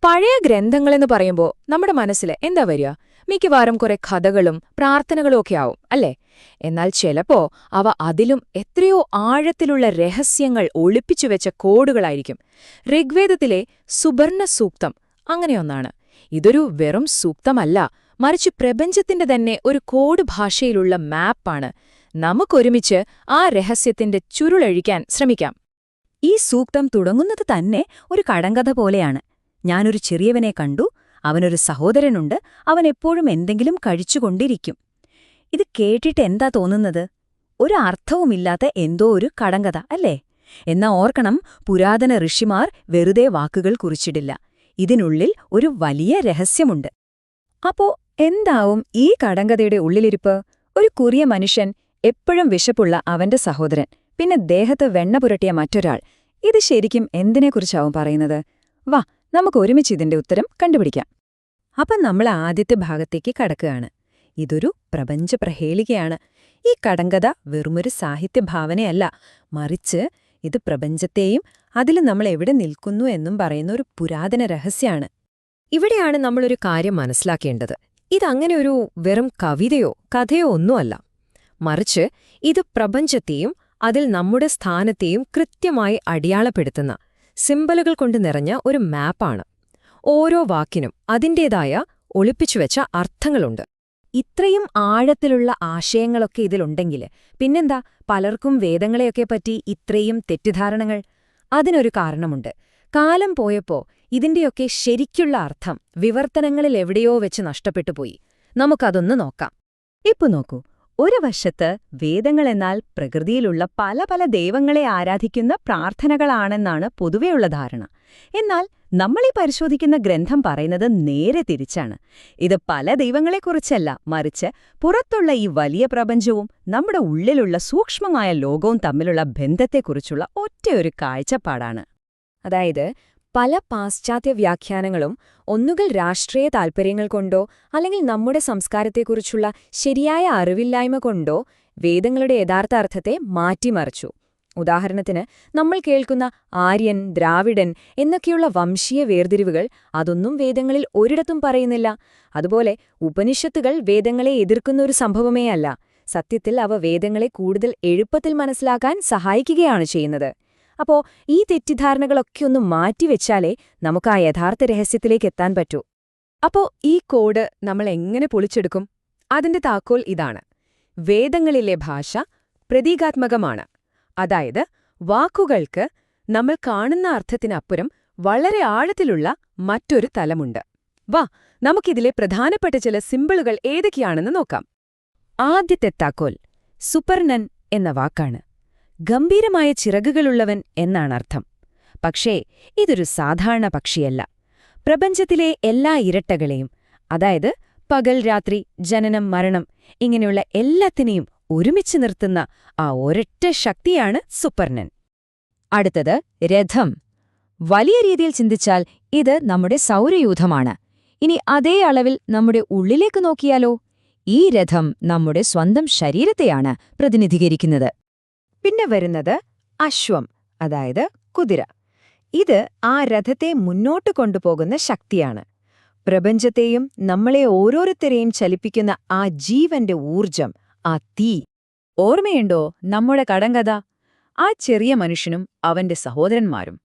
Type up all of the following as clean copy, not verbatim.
പഴയ ഗ്രന്ഥങ്ങളെന്ന് പറയുമ്പോൾ നമ്മുടെ മനസ്സിൽ എന്താ വരിക? മിക്കവാറും കുറെ കഥകളും പ്രാർത്ഥനകളും ഒക്കെ ആവും അല്ലേ? എന്നാൽ ചിലപ്പോ അവ അതിലും എത്രയോ ആഴത്തിലുള്ള രഹസ്യങ്ങൾ ഒളിപ്പിച്ചുവെച്ച കോഡുകളായിരിക്കും. ഋഗ്വേദത്തിലെ സുബർണ സൂക്തം അങ്ങനെയൊന്നാണ്. ഇതൊരു വെറും സൂക്തമല്ല, മറിച്ച് പ്രപഞ്ചത്തിന്റെ തന്നെ ഒരു കോഡ് ഭാഷയിലുള്ള മാപ്പാണ്. നമുക്കൊരുമിച്ച് ആ രഹസ്യത്തിന്റെ ചുരുളഴിക്കാൻ ശ്രമിക്കാം. ഈ സൂക്തം തുടങ്ങുന്നത് തന്നെ ഒരു കടങ്കഥ പോലെയാണ്. ഞാനൊരു ചെറിയവനെ കണ്ടു, അവനൊരു സഹോദരനുണ്ട്, അവൻ എപ്പോഴും എന്തെങ്കിലും കഴിച്ചുകൊണ്ടിരിക്കും. ഇത് കേട്ടിട്ട് എന്താ തോന്നുന്നത്? ഒരു അർത്ഥവുമില്ലാത്ത എന്തോ ഒരു കടങ്കഥ അല്ലേ? എന്നാ ഓർക്കണം, പുരാതന ഋഷിമാർ വെറുതെ വാക്കുകൾ കുറിച്ചിടില്ല. ഇതിനുള്ളിൽ ഒരു വലിയ രഹസ്യമുണ്ട്. അപ്പോ എന്താവും ഈ കടങ്കഥയുടെ ഉള്ളിലിരിപ്പ്? ഒരു കുറിയ മനുഷ്യൻ, എപ്പോഴും വിശപ്പുള്ള അവന്റെ സഹോദരൻ, പിന്നെ ദേഹത്ത് വെണ്ണ പുരട്ടിയ മറ്റൊരാൾ. ഇത് ശരിക്കും എന്തിനെക്കുറിച്ചാവും പറയുന്നത്? വാ, നമുക്ക് ഒരുമിച്ച് ഇതിന്റെ ഉത്തരം കണ്ടുപിടിക്കാം. അപ്പം നമ്മൾ ആദ്യത്തെ ഭാഗത്തേക്ക് കടക്കുകയാണ്. ഇതൊരു പ്രപഞ്ചപ്രഹേളികയാണ്. ഈ കടങ്കഥ വെറുമൊരു സാഹിത്യഭാവനയല്ല, മറിച്ച് ഇത് പ്രപഞ്ചത്തെയും അതിൽ നമ്മൾ എവിടെ നിൽക്കുന്നു എന്നും പറയുന്ന ഒരു പുരാതന രഹസ്യമാണ്. ഇവിടെയാണ് നമ്മളൊരു കാര്യം മനസ്സിലാക്കേണ്ടത്. ഇതങ്ങനെ ഒരു വെറും കവിതയോ കഥയോ ഒന്നുമല്ല, മറിച്ച് ഇത് പ്രപഞ്ചത്തെയും അതിൽ നമ്മുടെ സ്ഥാനത്തെയും കൃത്യമായി അടയാളപ്പെടുത്തുന്ന സിംബലുകൾ കൊണ്ട് നിറഞ്ഞ ഒരു മാപ്പാണ്. ഓരോ വാക്കിനും അതിൻ്റേതായ ഒളിപ്പിച്ചുവെച്ച അർത്ഥങ്ങളുണ്ട്. ഇത്രയും ആഴത്തിലുള്ള ആശയങ്ങളൊക്കെ ഇതിലുണ്ടെങ്കിൽ പിന്നെന്താ പലർക്കും വേദങ്ങളെയൊക്കെ പറ്റി ഇത്രയും തെറ്റിദ്ധാരണകൾ? അതിനൊരു കാരണമുണ്ട്. കാലം പോയപ്പോ ഇതിന്റെയൊക്കെ ശരിക്കുള്ള അർത്ഥം വിവർത്തനങ്ങളിൽ എവിടെയോ വെച്ച് നഷ്ടപ്പെട്ടുപോയി. നമുക്കതൊന്ന് നോക്കാം. ഇപ്പൊ നോക്കൂ, ഒരു വശത്ത് വേദങ്ങളെന്നാൽ പ്രകൃതിയിലുള്ള പല പല ദൈവങ്ങളെ ആരാധിക്കുന്ന പ്രാർത്ഥനകളാണെന്നാണ് പൊതുവെയുള്ള ധാരണ. എന്നാൽ നമ്മളീ പരിശോധിക്കുന്ന ഗ്രന്ഥം പറയുന്നത് നേരെ തിരിച്ചാണ്. ഇത് പല ദൈവങ്ങളെക്കുറിച്ചല്ല, മറിച്ച് പുറത്തുള്ള ഈ വലിയ പ്രപഞ്ചവും നമ്മുടെ ഉള്ളിലുള്ള സൂക്ഷ്മമായ ലോകവും തമ്മിലുള്ള ബന്ധത്തെക്കുറിച്ചുള്ള ഒറ്റയൊരു കാഴ്ചപ്പാടാണ്. അതായത് പല പാശ്ചാത്യ വ്യാഖ്യാനങ്ങളും ഒന്നുകിൽ രാഷ്ട്രീയ താൽപ്പര്യങ്ങൾ കൊണ്ടോ അല്ലെങ്കിൽ നമ്മുടെ സംസ്കാരത്തെക്കുറിച്ചുള്ള ശരിയായ അറിവില്ലായ്മ കൊണ്ടോ വേദങ്ങളുടെ യഥാർത്ഥ അർത്ഥത്തെ മാറ്റിമറിച്ചു. ഉദാഹരണത്തിന്, നമ്മൾ കേൾക്കുന്ന ആര്യൻ, ദ്രാവിഡൻ എന്നൊക്കെയുള്ള വംശീയ വേർതിരിവുകൾ അതൊന്നും വേദങ്ങളിൽ ഒരിടത്തും പറയുന്നില്ല. അതുപോലെ ഉപനിഷത്തുകൾ വേദങ്ങളെ എതിർക്കുന്ന ഒരു സംഭവമേ അല്ല. സത്യത്തിൽ അവ വേദങ്ങളെ കൂടുതൽ എളുപ്പത്തിൽ മനസ്സിലാക്കാൻ സഹായിക്കുകയാണ് ചെയ്യുന്നത്. അപ്പോ ഈ തെറ്റിദ്ധാരണകളൊക്കെ ഒന്ന് മാറ്റിവെച്ചാലേ നമുക്ക് ആ യഥാർത്ഥ രഹസ്യത്തിലേക്ക് എത്താൻ പറ്റൂ. അപ്പോ ഈ കോഡ് നമ്മൾ എങ്ങനെ പൊളിച്ചെടുക്കും? അതിന്റെ താക്കോൽ ഇതാണ്: വേദങ്ങളിലെ ഭാഷ പ്രതീകാത്മകമാണ്. അതായത് വാക്കുകൾക്ക് നമ്മൾ കാണുന്ന അർത്ഥത്തിനപ്പുറം വളരെ ആഴത്തിലുള്ള മറ്റൊരു തലമുണ്ട്. വാ, നമുക്കിതിലെ പ്രധാനപ്പെട്ട ചില സിംബിളുകൾ ഏതൊക്കെയാണെന്ന് നോക്കാം. ആദ്യത്തെ താക്കോൽ സുപർണൻ എന്ന വാക്കാണ്. ഗംഭീരമായ ചിറകുകളുള്ളവൻ എന്നാണർത്ഥം. പക്ഷേ ഇതൊരു സാധാരണ പക്ഷിയല്ല. പ്രപഞ്ചത്തിലെ എല്ലാ ഇരട്ടകളെയും, അതായത് പകൽ, രാത്രി, ജനനം, മരണം ഇങ്ങനെയുള്ള എല്ലാത്തിനെയും ഒരുമിച്ച് നിർത്തുന്ന ആ ഒരൊറ്റ ശക്തിയാണ് സുപർണൻ. അടുത്തത് രഥം. വലിയ രീതിയിൽ ചിന്തിച്ചാൽ ഇത് നമ്മുടെ സൗരയൂഥമാണ്. ഇനി അതേ അളവിൽ നമ്മുടെ ഉള്ളിലേക്ക് നോക്കിയാലോ? ഈ രഥം നമ്മുടെ സ്വന്തം ശരീരത്തെയാണ് പ്രതിനിധീകരിക്കുന്നത്. പിന്നെ വരുന്നത് അശ്വം, അതായത് കുതിര. ഇത് ആ രഥത്തെ മുന്നോട്ട് കൊണ്ടുപോകുന്ന ശക്തിയാണ്. പ്രപഞ്ചത്തെയും നമ്മളെ ഓരോരുത്തരെയും ചലിപ്പിക്കുന്ന ആ ജീവന്റെ ഊർജം, ആ തീ. ഓർമ്മയുണ്ടോ നമ്മുടെ കടങ്കഥ? ആ ചെറിയ മനുഷ്യനും അവന്റെ സഹോദരന്മാരും.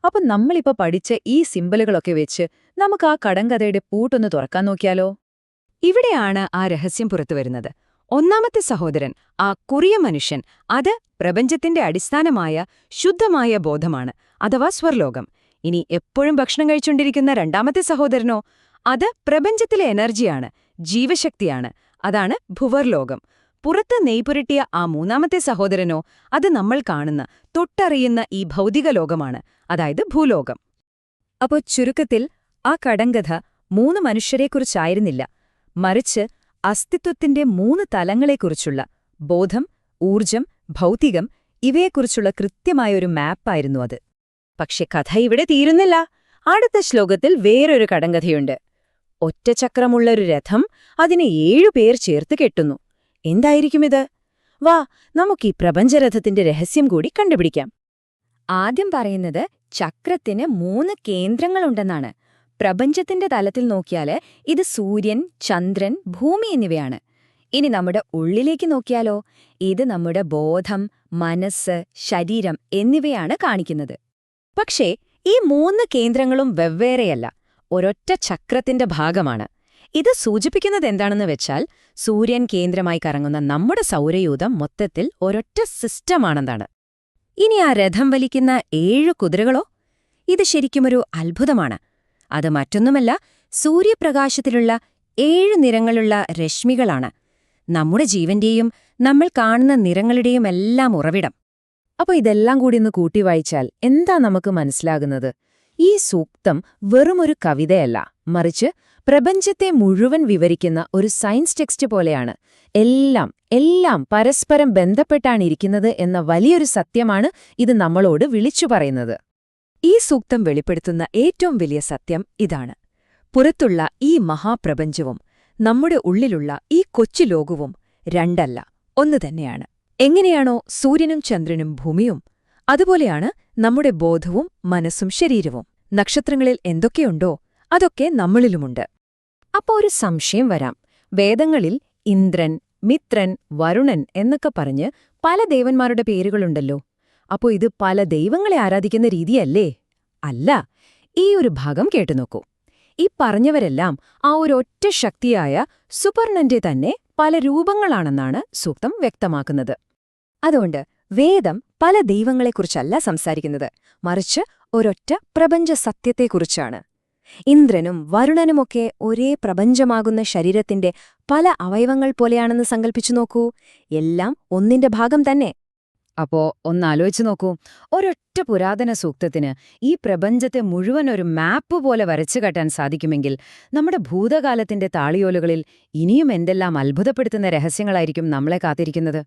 അപ്പം നമ്മളിപ്പോ പഠിച്ച ഈ സിംബലുകളൊക്കെ വെച്ച് നമുക്ക് ആ കടങ്കഥയുടെ പൂട്ടൊന്ന് തുറക്കാൻ നോക്കിയാലോ? ഇവിടെയാണ് ആ രഹസ്യം പുറത്തുവരുന്നത്. ഒന്നാമത്തെ സഹോദരൻ, ആ കുറിയ മനുഷ്യൻ, അത് പ്രപഞ്ചത്തിന്റെ അടിസ്ഥാനമായ ശുദ്ധമായ ബോധമാണ്, അഥവാ സ്വർലോകം. ഇനി എപ്പോഴും ഭക്ഷണം കഴിച്ചുകൊണ്ടിരിക്കുന്ന രണ്ടാമത്തെ സഹോദരനോ, അത് പ്രപഞ്ചത്തിലെ എനർജിയാണ്, ജീവശക്തിയാണ്, അതാണ് ഭുവർലോകം. പുറത്ത് നെയ്പുരട്ടിയ ആ മൂന്നാമത്തെ സഹോദരനോ, അത് നമ്മൾ കാണുന്ന, തൊട്ടറിയുന്ന ഈ ഭൗതിക ലോകമാണ്, അതായത് ഭൂലോകം. അപ്പോ ചുരുക്കത്തിൽ ആ കടങ്കഥ 3 മനുഷ്യരെക്കുറിച്ചായിരുന്നില്ല, മറിച്ച് അസ്തിത്വത്തിന്റെ 3 തലങ്ങളെക്കുറിച്ചുള്ള ബോധം, ഊർജം, ഭൗതികം ഇവയെക്കുറിച്ചുള്ള കൃത്യമായൊരു മാപ്പായിരുന്നു അത്. പക്ഷെ കഥ ഇവിടെ തീരുന്നില്ല. അടുത്ത ശ്ലോകത്തിൽ വേറൊരു കടങ്കഥയുണ്ട്. ഒറ്റചക്രമുള്ളൊരു രഥം, അതിനെ 7 പേർ ചേർത്ത് കെട്ടുന്നു. എന്തായിരിക്കുമിത്? വാ, നമുക്കീ പ്രപഞ്ചരഥത്തിന്റെ രഹസ്യം കൂടി കണ്ടുപിടിക്കാം. ആദ്യം പറയുന്നത് ചക്രത്തിന് 3 കേന്ദ്രങ്ങളുണ്ടെന്നാണ്. പ്രപഞ്ചത്തിന്റെ തലത്തിൽ നോക്കിയാല് ഇത് സൂര്യൻ, ചന്ദ്രൻ, ഭൂമി എന്നിവയാണ്. ഇനി നമ്മുടെ ഉള്ളിലേക്ക് നോക്കിയാലോ, ഇത് നമ്മുടെ ബോധം, മനസ്സ്, ശരീരം എന്നിവയാണ് കാണിക്കുന്നത്. പക്ഷേ ഈ 3 കേന്ദ്രങ്ങളും വെവ്വേറെയല്ല, ഒരൊറ്റ ചക്രത്തിന്റെ ഭാഗമാണ്. ഇത് സൂചിപ്പിക്കുന്നത് എന്താണെന്ന് വെച്ചാൽ സൂര്യൻ കേന്ദ്രമായി കറങ്ങുന്ന നമ്മുടെ സൗരയൂഥം മൊത്തത്തിൽ ഒരൊറ്റ സിസ്റ്റമാണെന്നാണ്. ഇനി ആ രഥം വലിക്കുന്ന 7 കുതിരകളോ? ഇത് ശരിക്കുമൊരു അത്ഭുതമാണ്. അത് മറ്റൊന്നുമല്ല, സൂര്യപ്രകാശത്തിലുള്ള 7 നിറങ്ങളുള്ള രശ്മികളാണ്. നമ്മുടെ ജീവന്റെയും നമ്മൾ കാണുന്ന നിറങ്ങളുടെയുമെല്ലാം ഉറവിടം. അപ്പൊ ഇതെല്ലാം കൂടി ഒന്ന് കൂട്ടി വായിച്ചാൽ എന്താ നമുക്ക് മനസ്സിലാകുന്നത്? ഈ സൂക്തം വെറുമൊരു കവിതയല്ല, മറിച്ച് പ്രപഞ്ചത്തെ മുഴുവൻ വിവരിക്കുന്ന ഒരു സയൻസ് ടെക്സ്റ്റ് പോലെയാണ്. എല്ലാം പരസ്പരം ബന്ധപ്പെട്ടാണിരിക്കുന്നത് എന്ന വലിയൊരു സത്യമാണ് ഇത് നമ്മളോട് വിളിച്ചു പറയുന്നത്. ഈ സൂക്തം വെളിപ്പെടുത്തുന്ന ഏറ്റവും വലിയ സത്യം ഇതാണ്: പുറത്തുള്ള ഈ മഹാപ്രപഞ്ചവും നമ്മുടെ ഉള്ളിലുള്ള ഈ കൊച്ചു ലോകവും രണ്ടല്ല, ഒന്ന് തന്നെയാണ്. എങ്ങനെയാണോ സൂര്യനും ചന്ദ്രനും ഭൂമിയും, അതുപോലെയാണ് നമ്മുടെ ബോധവും മനസ്സും ശരീരവും. നക്ഷത്രങ്ങളിൽ എന്തൊക്കെയുണ്ടോ അതൊക്കെ നമ്മളിലുമുണ്ട്. അപ്പോ ഒരു സംശയം വരാം. വേദങ്ങളിൽ ഇന്ദ്രൻ, മിത്രൻ, വരുണൻ എന്നൊക്കെ പറഞ്ഞ് പല ദേവന്മാരുടെ പേരുകളുണ്ടല്ലോ. അപ്പോ ഇത് പല ദൈവങ്ങളെ ആരാധിക്കുന്ന രീതിയല്ലേ? അല്ല. ഈ ഒരു ഭാഗം കേട്ടുനോക്കൂ. ഈ പറഞ്ഞവരെല്ലാം ആ ഒരൊറ്റ ശക്തിയായ സുപർണന്റെ തന്നെ പല രൂപങ്ങളാണെന്നാണ് സൂക്തം വ്യക്തമാക്കുന്നത്. അതുകൊണ്ട് വേദം പല ദൈവങ്ങളെക്കുറിച്ചല്ല സംസാരിക്കുന്നത്, മറിച്ച് ഒരൊറ്റ പ്രപഞ്ച സത്യത്തെക്കുറിച്ചാണ്. ഇന്ദ്രനും വരുണനുമൊക്കെ ഒരേ പ്രപഞ്ചമാകുന്ന ശരീരത്തിന്റെ പല അവയവങ്ങൾ പോലെയാണെന്ന് സങ്കൽപ്പിച്ചു നോക്കൂ. എല്ലാം ഒന്നിന്റെ ഭാഗം തന്നെ. അപ്പോ ഒന്നാലോചിച്ചു നോക്കൂ, ഒരൊറ്റ പുരാതന സൂക്തത്തിന് ഈ പ്രപഞ്ചത്തെ മുഴുവൻ ഒരു മാപ്പ് പോലെ വരച്ചു കാട്ടാൻ സാധിക്കുമെങ്കിൽ നമ്മുടെ ഭൂതകാലത്തിന്റെ താളിയോലകളിൽ ഇനിയും എന്തെല്ലാം അത്ഭുതപ്പെടുത്തുന്ന രഹസ്യങ്ങളായിരിക്കും നമ്മളെ കാത്തിരിക്കുന്നത്.